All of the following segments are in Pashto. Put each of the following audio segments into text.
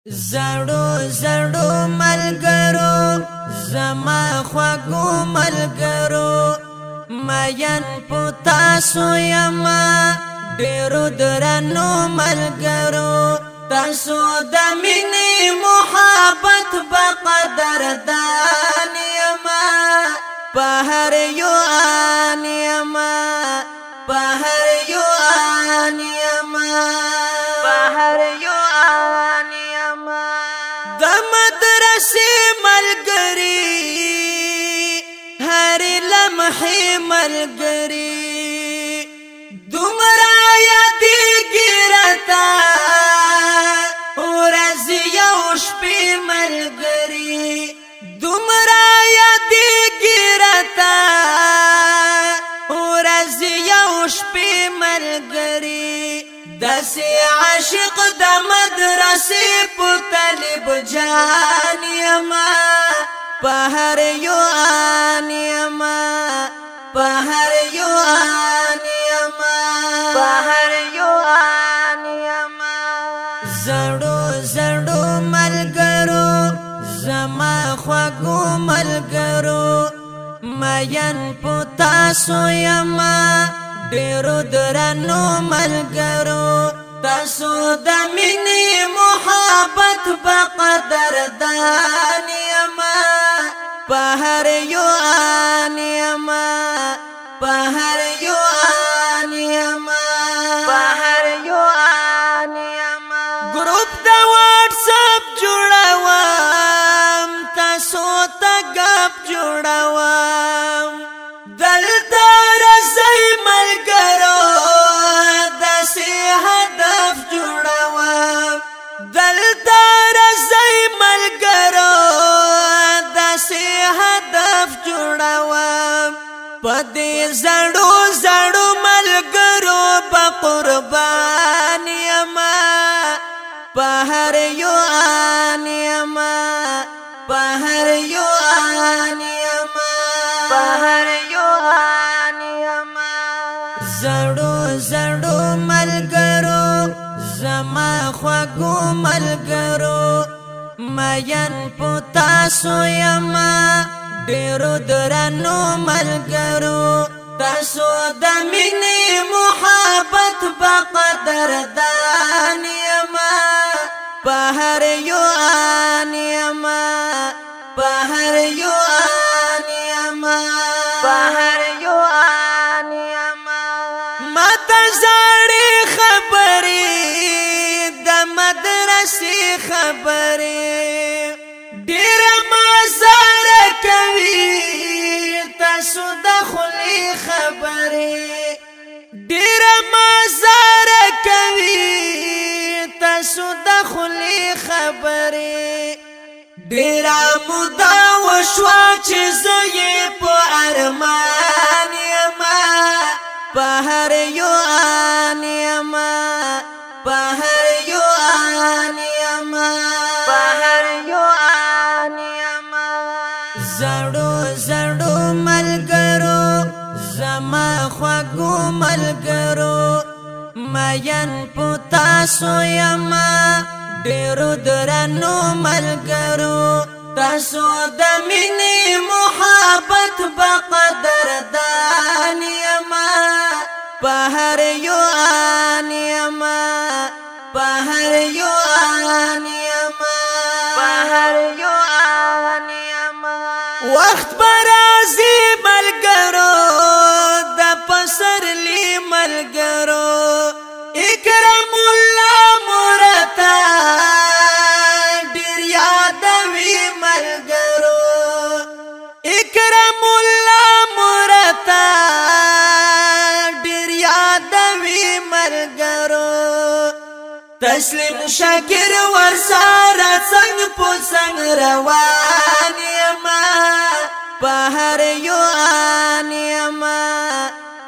زړو زړو ملګرو زما خواږو ملګرو مین پتاسو یما ډیرو درنو ملګرو تاسو د مینې محبت بقدردان یما په هر یو ان یما په هر یو ان یما په هر یو ان یما د مدرسې ملګری هر لمحه ملګری دومره یادېږي راته ورځ یو شپې ملګری دومره یادېږي راته ورځ یو شپې ملګری داسې عاشق د مدرسې په طالب جان یما په هر یو ان یما په هر یو ان یما په هر یو ان یما زړو زړو ملګرو زما خواږو ملګرو مین پتاسو یما ډیرو درنو ملګرو تاسو د مینې محبت بقدردان یما په هر یو ان یما په هر یو ان یما په هر یو ان یما ګروپ د واتس اپ جوړوم تاسو ته غپ جوړوم دلته رسې ملګرو داسې هدف جوړوم دلته رسې ملګرو داسې هدف جوړوم په دې زړو زړو ملګرو په قربان یما په هر یو ان یما په هر یو ان یما په هر یو ان یما زړو زړو ملګرو زما خواږو ملګرو مین پتاسو یما ډیرو درنو ملګرو تاسو د مینې محبت بقدردان یما په هر یو ان یما په هر یو ان یما په هر یو ان یما ماته زړې خبرې د مدرسې خبرې ډېر مزار کوي تاسو د خولې خبرې ډېر مزار کوي تاسو د خولې خبرې ډېر موده وشوه چې زه یې په ارمان یما په هر یو ان یما په هر یو ان یما په هر یو ان یما زړو زړو ملګرو زما خواږو ملګرو مین پتاسو یما ډیرو درنو ملګرو تاسو د مینې محبت بقدردان یما په هر یو ان یما په هر یو ان یما په هر یو ان یما وخت برازي ملګرو د پسرلی ملګرو اکرام الله مرتا ډیر یادوي ملګرو اکرام الله مرتا ډیر یادوي ملګرو تسلیم شاکر ورسره څنګه په څنګه روان یما په هر یو ان یما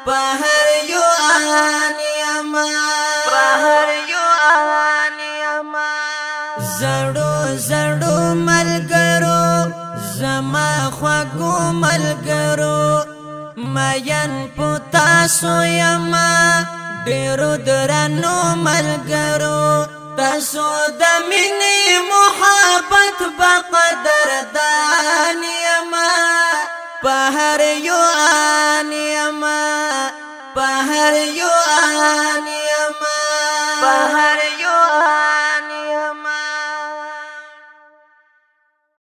په هر یو ان یما په هر یو ان یما زړو زړو ملګرو زما خواږو ملګرو مین پتاسو یما ډیرو درنو ملګرو تاسو د مینې بهر یو آن یما بهر یو آن یما